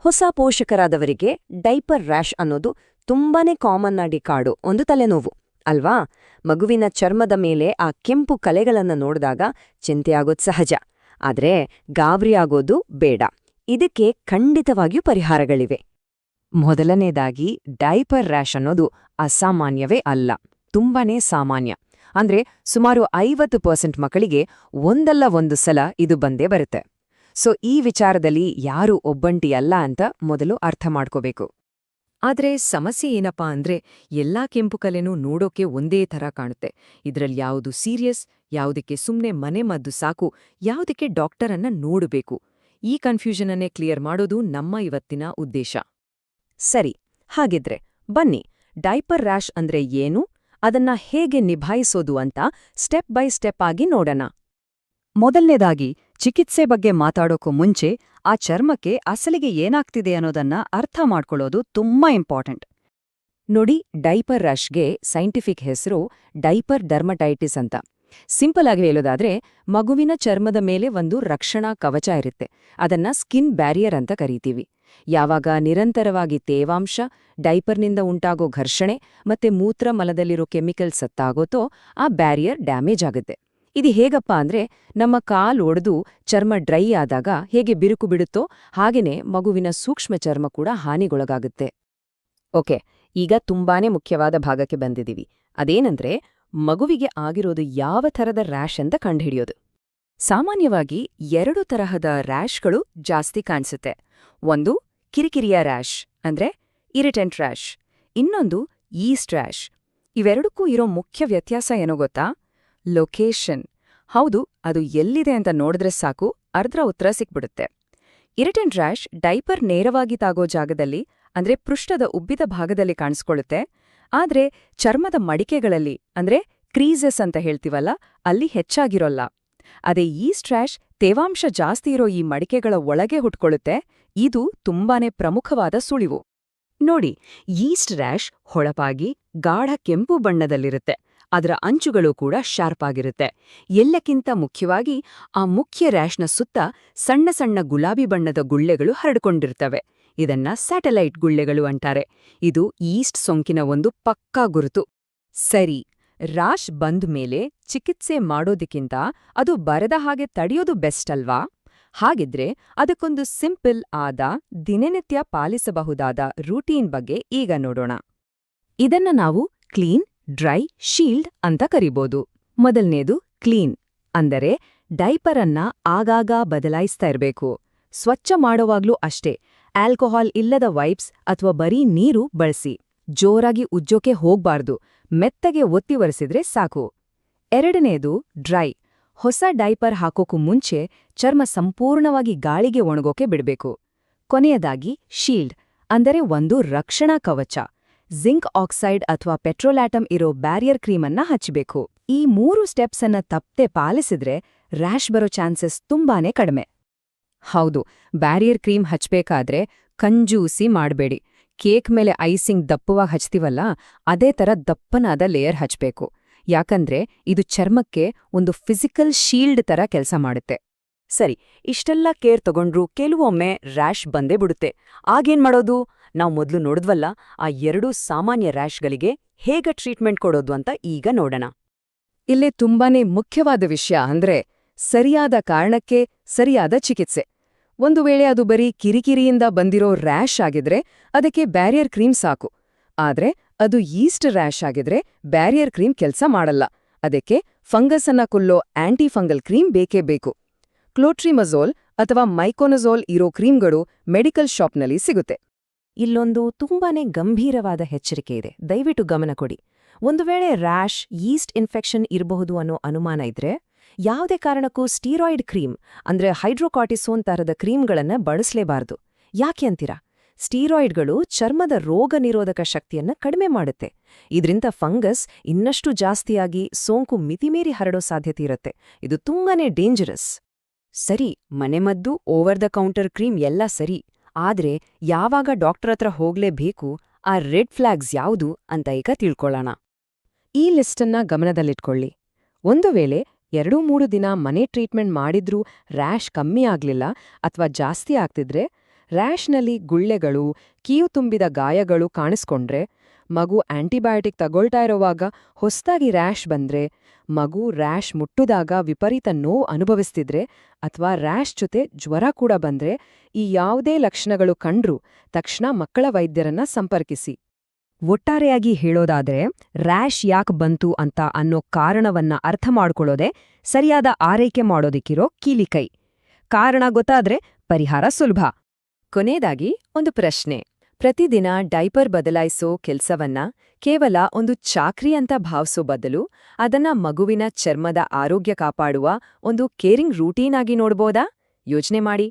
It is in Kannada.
ಹೊಸ ಪೋಷಕರಾದವರಿಗೆ ಡೈಪರ್ ರ್ಯಾಷ್ ಅನ್ನೋದು ತುಂಬಾನೇ ಕಾಮನ್ ಆಗಿ ಕಾಡೋ ಒಂದು ತಲೆನೋವು ಅಲ್ವಾ. ಮಗುವಿನ ಚರ್ಮದ ಮೇಲೆ ಆ ಕೆಂಪು ಕಲೆಗಳನ್ನ ನೋಡಿದಾಗ ಚಿಂತೆಯಾಗೋದು ಸಹಜ. ಆದ್ರೆ ಗಾಬರಿಯಾಗೋದು ಬೇಡ. ಇದಕ್ಕೆ ಖಂಡಿತವಾಗಿಯೂ ಪರಿಹಾರಗಳಿವೆ. ಮೊದಲನೇದಾಗಿ ಡೈಪರ್ ರ್ಯಾಷ್ ಅನ್ನೋದು ಅಸಾಮಾನ್ಯವೇ ಅಲ್ಲ, ತುಂಬಾನೇ ಸಾಮಾನ್ಯ. ಅಂದ್ರೆ ಸುಮಾರು 50% ಮಕ್ಕಳಿಗೆ ಒಂದಲ್ಲ ಒಂದು ಸಲ ಇದು ಬಂದೇ ಬರುತ್ತೆ. ಸೊ ಈ ವಿಚಾರದಲ್ಲಿ ಯಾರೂ ಒಬ್ಬಂಟಿಯಲ್ಲ ಅಂತ ಮೊದಲು ಅರ್ಥ ಮಾಡ್ಕೋಬೇಕು. ಆದ್ರೆ ಸಮಸ್ಯೆ ಏನಪ್ಪಾ ಅಂದ್ರೆ ಎಲ್ಲಾ ಕೆಂಪು ಕಲೆನೂ ನೋಡೋಕೆ ಒಂದೇ ಥರ ಕಾಣುತ್ತೆ. ಇದ್ರಲ್ಲಿ ಯಾವುದು ಸೀರಿಯಸ್, ಯಾವುದಕ್ಕೆ ಸುಮ್ನೆ ಮನೆಮದ್ದು ಸಾಕು, ಯಾವುದಕ್ಕೆ ಡಾಕ್ಟರನ್ನ ನೋಡಬೇಕು, ಈ ಕನ್ಫ್ಯೂಷನನ್ನೇ ಕ್ಲಿಯರ್ ಮಾಡೋದು ನಮ್ಮ ಇವತ್ತಿನ ಉದ್ದೇಶ. ಸರಿ, ಹಾಗಿದ್ರೆ ಬನ್ನಿ, ಡೈಪರ್ ರ್ಯಾಷ್ ಅಂದ್ರೆ ಏನು, ಅದನ್ನ ಹೇಗೆ ನಿಭಾಯಿಸೋದು ಅಂತ ಸ್ಟೆಪ್ ಬೈ ಸ್ಟೆಪ್ ಆಗಿ ನೋಡೋಣ. ಮೊದಲನೇದಾಗಿ ಚಿಕಿತ್ಸೆ ಬಗ್ಗೆ ಮಾತಾಡೋಕ್ಕೂ ಮುಂಚೆ ಆ ಚರ್ಮಕ್ಕೆ ಅಸಲಿಗೆ ಏನಾಗ್ತಿದೆ ಅನ್ನೋದನ್ನ ಅರ್ಥ ಮಾಡ್ಕೊಳ್ಳೋದು ತುಂಬಾ ಇಂಪಾರ್ಟೆಂಟ್. ನೋಡಿ, ಡೈಪರ್ ರ್ಯಾಷ್ಗೆ ಸೈಂಟಿಫಿಕ್ ಹೆಸರು ಡೈಪರ್ ಡರ್ಮಟೈಟಿಸ್ ಅಂತ. ಸಿಂಪಲ್ ಆಗಿ ಹೇಳೋದಾದ್ರೆ ಮಗುವಿನ ಚರ್ಮದ ಮೇಲೆ ಒಂದು ರಕ್ಷಣಾ ಕವಚ ಇರುತ್ತೆ. ಅದನ್ನ ಸ್ಕಿನ್ ಬ್ಯಾರಿಯರ್ ಅಂತ ಕರೀತೀವಿ. ಯಾವಾಗ ನಿರಂತರವಾಗಿ ತೇವಾಂಶ, ಡೈಪರ್ನಿಂದ ಉಂಟಾಗೋ ಘರ್ಷಣೆ ಮತ್ತೆ ಮೂತ್ರ ಮಲದಲ್ಲಿರೋ ಕೆಮಿಕಲ್ ಸತ್ತಾಗೋತೋ ಆ ಬ್ಯಾರಿಯರ್ ಡ್ಯಾಮೇಜ್ ಆಗುತ್ತೆ. ಇದು ಹೇಗಪ್ಪ ಅಂದ್ರೆ ನಮ್ಮ ಕಾಲ್ ಒಡೆದು ಚರ್ಮ ಡ್ರೈ ಆದಾಗ ಹೇಗೆ ಬಿರುಕು ಬಿಡುತ್ತೋ ಹಾಗೇನೆ ಮಗುವಿನ ಸೂಕ್ಷ್ಮ ಚರ್ಮ ಕೂಡ ಹಾನಿಗೊಳಗಾಗುತ್ತೆ. ಓಕೆ, ಈಗ ತುಂಬಾನೇ ಮುಖ್ಯವಾದ ಭಾಗಕ್ಕೆ ಬಂದಿದ್ದೀವಿ. ಅದೇನಂದ್ರೆ ಮಗುವಿಗೆ ಆಗಿರೋದು ಯಾವ ಥರದ ರ್ಯಾಷ್ ಅಂತ ಕಂಡುಹಿಡಿಯೋದು. ಸಾಮಾನ್ಯವಾಗಿ 2 ತರಹದ ರ್ಯಾಷ್ಗಳು ಜಾಸ್ತಿ ಕಾಣಿಸುತ್ತೆ. ಒಂದು ಕಿರಿಕಿರಿಯ ರ್ಯಾಷ್ ಅಂದ್ರೆ ಇರಿಟೆಂಟ್ ರ್ಯಾಷ್, ಇನ್ನೊಂದು ಈಸ್ಟ್ ರ್ಯಾಷ್. ಇವೆರಡಕ್ಕೂ ಇರೋ ಮುಖ್ಯ ವ್ಯತ್ಯಾಸ ಏನೋ ಗೊತ್ತಾ? ಲೊಕೇಶನ್. ಹೌದು, ಅದು ಎಲ್ಲಿದೆ ಅಂತ ನೋಡಿದ್ರೆ ಸಾಕು ಅರ್ಧ ಉತ್ತರ ಸಿಕ್ಬಿಡುತ್ತೆ. ಇರಿಟೆಂಟ್ ರ್ಯಾಷ್ ಡೈಪರ್ ನೇರವಾಗಿ ತಾಗೋ ಜಾಗದಲ್ಲಿ, ಅಂದ್ರೆ ಪೃಷ್ಠದ ಉಬ್ಬಿದ ಭಾಗದಲ್ಲಿ ಕಾಣಿಸ್ಕೊಳ್ಳುತ್ತೆ. ಆದ್ರೆ ಚರ್ಮದ ಮಡಿಕೆಗಳಲ್ಲಿ, ಅಂದ್ರೆ ಕ್ರೀಸಸ್ ಅಂತ ಹೇಳ್ತೀವಲ್ಲ, ಅಲ್ಲಿ ಹೆಚ್ಚಾಗಿರೋಲ್ಲ. ಅದೇ ಈಸ್ಟ್ ರ್ಯಾಷ್ ತೇವಾಂಶ ಜಾಸ್ತಿ ಇರೋ ಈ ಮಡಿಕೆಗಳ ಒಳಗೆ ಹುಟ್ಕೊಳ್ಳುತ್ತೆ. ಇದು ತುಂಬಾನೇ ಪ್ರಮುಖವಾದ ಸುಳಿವು. ನೋಡಿ, ಈಸ್ಟ್ ರ್ಯಾಷ್ ಹೊಳಪಾಗಿ ಗಾಢ ಕೆಂಪು ಬಣ್ಣದಲ್ಲಿರುತ್ತೆ. ಅದರ ಅಂಚುಗಳು ಕೂಡ ಶಾರ್ಪ್ ಆಗಿರುತ್ತೆ. ಎಲ್ಲಕ್ಕಿಂತ ಮುಖ್ಯವಾಗಿ ಆ ಮುಖ್ಯ ರ್ಯಾಷ್ನ ಸುತ್ತ ಸಣ್ಣ ಸಣ್ಣ ಗುಲಾಬಿ ಬಣ್ಣದ ಗುಳ್ಳೆಗಳು ಹರಡಿಕೊಂಡಿರ್ತವೆ. ಇದನ್ನ ಸ್ಯಾಟಲೈಟ್ ಗುಳ್ಳೆಗಳು ಅಂತಾರೆ. ಇದು ಈಸ್ಟ್ ಸೋಂಕಿನ ಒಂದು ಪಕ್ಕಾ ಗುರುತು. ಸರಿ, ರ್ಯಾಷ್ ಬಂದ್ಮೇಲೆ ಚಿಕಿತ್ಸೆ ಮಾಡೋದಕ್ಕಿಂತ ಅದು ಬರದ ಹಾಗೆ ತಡೆಯೋದು ಬೆಸ್ಟ್ ಅಲ್ವಾ? ಹಾಗಿದ್ರೆ ಅದಕ್ಕೊಂದು ಸಿಂಪಲ್ ಆದ ದಿನನಿತ್ಯ ಪಾಲಿಸಬಹುದಾದ ರೂಟೀನ್ ಬಗ್ಗೆ ಈಗ ನೋಡೋಣ. ಇದನ್ನ ನಾವು ಕ್ಲೀನ್, ಡ್ರೈ, ಶೀಲ್ಡ್ ಅಂತ ಕರಿಬೋದು. ಮೊದಲನೇದು ಕ್ಲೀನ್, ಅಂದರೆ ಡೈಪರ್ ಅನ್ನ ಆಗಾಗ ಬದಲಾಯಿಸ್ತಾ ಇರಬೇಕು. ಸ್ವಚ್ಛ ಮಾಡೋವಾಗ್ಲೂ ಅಷ್ಟೇ, ಆಲ್ಕೋಹಾಲ್ ಇಲ್ಲದ ವೈಪ್ಸ್ ಅಥವಾ ಬರೀ ನೀರು ಬಳಸಿ. ಜೋರಾಗಿ ಉಜ್ಜೋಕೆ ಹೋಗ್ಬಾರ್ದು, ಮೆತ್ತಗೆ ಒತ್ತಿ ಒರೆಸಿದ್ರೆ ಸಾಕು. ಎರಡನೇದು ಡ್ರೈ, ಹೊಸ ಡೈಪರ್ ಹಾಕೋಕು ಮುಂಚೆ ಚರ್ಮ ಸಂಪೂರ್ಣವಾಗಿ ಗಾಳಿಗೆ ಒಣಗೋಕೆ ಬಿಡಬೇಕು. ಕೊನೆಯದಾಗಿ ಶೀಲ್ಡ್, ಅಂದರೆ ಒಂದು ರಕ್ಷಣಾ ಕವಚ. ಜಿಂಕ್ ಆಕ್ಸೈಡ್ ಅಥವಾ ಪೆಟ್ರೋಲ್ಯಾಟಮ್ ಇರೋ ಬ್ಯಾರಿಯರ್ ಕ್ರೀಮನ್ನ ಹಚ್ಚಬೇಕು. ಈ 3 ಸ್ಟೆಪ್ಸ್ ಅನ್ನ ತಪ್ಪದೆ ಪಾಲಿಸಿದ್ರೆ ರ್ಯಾಷ್ ಬರೋ ಚಾನ್ಸಸ್ ತುಂಬಾನೇ ಕಡಿಮೆ. ಹೌದು, ಬ್ಯಾರಿಯರ್ ಕ್ರೀಮ್ ಹಚ್ಬೇಕಾದ್ರೆ ಕಂಜೂಸಿ ಮಾಡ್ಬೇಡಿ. ಕೇಕ್ ಮೇಲೆ ಐಸಿಂಗ್ ದಪ್ಪವಾಗಿ ಹಚ್ತೀವಲ್ಲ, ಅದೇ ಥರ ದಪ್ಪನಾದ ಲೇಯರ್ ಹಚ್ಬೇಕು. ಯಾಕಂದ್ರೆ ಇದು ಚರ್ಮಕ್ಕೆ ಒಂದು ಫಿಸಿಕಲ್ ಶೀಲ್ಡ್ ತರ ಕೆಲಸ ಮಾಡುತ್ತೆ. ಸರಿ, ಇಷ್ಟೆಲ್ಲ ಕೇರ್ ತಗೊಂಡ್ರೂ ಕೆಲವೊಮ್ಮೆ ರ್ಯಾಷ್ ಬಂದೇ ಬಿಡುತ್ತೆ. ಆಗೇನ್ ಮಾಡೋದು? ನಾವು ಮೊದಲು ನೋಡಿದ್ವಲ್ಲ, ಆ 2 ಸಾಮಾನ್ಯ ರ್ಯಾಷ್ಗಳಿಗೆ ಹೇಗೆ ಟ್ರೀಟ್ಮೆಂಟ್ ಕೊಡೋದು ಅಂತ ಈಗ ನೋಡೋಣ. ಇಲ್ಲೇ ತುಂಬಾನೇ ಮುಖ್ಯವಾದ ವಿಷಯ ಅಂದ್ರೆ ಸರಿಯಾದ ಕಾರಣಕ್ಕೆ ಸರಿಯಾದ ಚಿಕಿತ್ಸೆ. ಒಂದು ವೇಳೆ ಅದು ಬರೀ ಕಿರಿಕಿರಿಯಿಂದ ಬಂದಿರೋ ರ್ಯಾಷ್ ಆಗಿದ್ರೆ ಅದಕ್ಕೆ ಬ್ಯಾರಿಯರ್ ಕ್ರೀಮ್ ಸಾಕು. ಆದ್ರೆ ಅದು ಈಸ್ಟ್ ರ್ಯಾಷ್ ಆಗಿದ್ರೆ ಬ್ಯಾರಿಯರ್ ಕ್ರೀಮ್ ಕೆಲಸ ಮಾಡಲ್ಲ. ಅದಕ್ಕೆ ಫಂಗಸ್ ಅನ್ನ ಕೊಲ್ಲೋ ಆಂಟಿ ಫಂಗಲ್ ಕ್ರೀಮ್ ಬೇಕೇ ಬೇಕು. ಕ್ಲೋಟ್ರಿಮಜೋಲ್ ಅಥವಾ ಮೈಕೋನಜೋಲ್ ಇರೋ ಕ್ರೀಮ್ಗಳು ಮೆಡಿಕಲ್ ಶಾಪ್ನಲ್ಲಿ ಸಿಗುತ್ತೆ. ಇಲ್ಲೊಂದು ತುಂಬಾನೇ ಗಂಭೀರವಾದ ಎಚ್ಚರಿಕೆ ಇದೆ, ದಯವಿಟ್ಟು ಗಮನ ಕೊಡಿ. ಒಂದು ವೇಳೆ ರ್ಯಾಷ್ ಈಸ್ಟ್ ಇನ್ಫೆಕ್ಷನ್ ಇರಬಹುದು ಅನ್ನೋ ಅನುಮಾನ ಇದ್ರೆ ಯಾವುದೇ ಕಾರಣಕ್ಕೂ ಸ್ಟೀರಾಯ್ಡ್ ಕ್ರೀಮ್ ಅಂದ್ರೆ ಹೈಡ್ರೋಕಾರ್ಟಿಸೋನ್ ತರದ ಕ್ರೀಮ್ಗಳನ್ನ ಬಳಸಲೇಬಾರದು. ಯಾಕೆ ಅಂತೀರಾ? ಸ್ಟೀರಾಯ್ಡ್ಗಳು ಚರ್ಮದ ರೋಗ ನಿರೋಧಕ ಶಕ್ತಿಯನ್ನ ಕಡಿಮೆ ಮಾಡುತ್ತೆ. ಇದರಿಂದ ಫಂಗಸ್ ಇನ್ನಷ್ಟು ಜಾಸ್ತಿಯಾಗಿ ಸೋಂಕು ಮಿತಿಮೀರಿ ಹರಡೋ ಸಾಧ್ಯತೆ ಇರುತ್ತೆ. ಇದು ತುಂಬಾನೇ ಡೇಂಜರಸ್. ಸರಿ, ಮನೆಮದ್ದು, ಓವರ್ ದ ಕೌಂಟರ್ ಕ್ರೀಮ್ ಎಲ್ಲ ಸರಿ. ಆದ್ರೆ ಯಾವಾಗ ಡಾಕ್ಟರ್ ಹತ್ರ ಹೋಗ್ಲೇಬೇಕು, ಆ ರೆಡ್ ಫ್ಲಾಗ್ಸ್ ಯಾವುದು ಅಂತ ಈಗ ತಿಳ್ಕೊಳ್ಳೋಣ. ಈ ಲಿಸ್ಟನ್ನ ಗಮನದಲ್ಲಿಟ್ಕೊಳ್ಳಿ. ಒಂದು ವೇಳೆ 2-3 ದಿನ ಮನೆ ಟ್ರೀಟ್ಮೆಂಟ್ ಮಾಡಿದ್ರೂ ರ್ಯಾಷ್ ಕಮ್ಮಿ ಆಗ್ಲಿಲ್ಲ ಅಥವಾ ಜಾಸ್ತಿ ಆಗ್ತಿದ್ರೆ ರ್ಯಾಶ್ನಲ್ಲಿ ಗುಳ್ಳೆಗಳು, ಕೀವು ತುಂಬಿದ ಗಾಯಗಳು ಕಾಣಿಸ್ಕೊಂಡ್ರೆ, ಮಗು ಆಂಟಿಬಯೋಟಿಕ್ ತಗೊಳ್ತಾ ಇರೋವಾಗ ಹೊಸ್ದಾಗಿ ರ್ಯಾಶ್ ಬಂದ್ರೆ, ಮಗು ರ್ಯಾಶ್ ಮುಟ್ಟುದಾಗ ವಿಪರೀತ ನೋವು ಅನುಭವಿಸ್ತಿದ್ರೆ ಅಥವಾ ರ್ಯಾಶ್ ಜೊತೆ ಜ್ವರ ಕೂಡ ಬಂದ್ರೆ, ಈ ಯಾವುದೇ ಲಕ್ಷಣಗಳು ಕಂಡ್ರೂ ತಕ್ಷಣ ಮಕ್ಕಳ ವೈದ್ಯರನ್ನ ಸಂಪರ್ಕಿಸಿ. ಒಟ್ಟಾರೆಯಾಗಿ ಹೇಳೋದಾದ್ರೆ ರ್ಯಾಶ್ ಯಾಕೆ ಬಂತು ಅಂತ ಅನ್ನೋ ಕಾರಣವನ್ನ ಅರ್ಥ ಮಾಡ್ಕೊಳ್ಳೋದೆ ಸರಿಯಾದ ಆರೈಕೆ ಮಾಡೋದಿಕ್ಕಿರೋ ಕೀಲಿಕೈ. ಕಾರಣ ಗೊತ್ತಾದ್ರೆ ಪರಿಹಾರ ಸುಲಭ. ಕೊನೆಯದಾಗಿ ಒಂದು ಪ್ರಶ್ನೆ. ಪ್ರತಿದಿನ ಡೈಪರ್ ಬದಲಾಯಿಸೋ ಕೆಲ್ಸವನ್ನ ಕೇವಲ ಒಂದು ಚಾಕ್ರಿ ಅಂತ ಭಾವಿಸೋ ಬದಲು ಅದನ್ನ ಮಗುವಿನ ಚರ್ಮದ ಆರೋಗ್ಯ ಕಾಪಾಡುವ ಒಂದು ಕೇರಿಂಗ್ ರೂಟೀನ್ ಆಗಿ ನೋಡ್ಬೋದಾ? ಯೋಚ್ನೆ ಮಾಡಿ.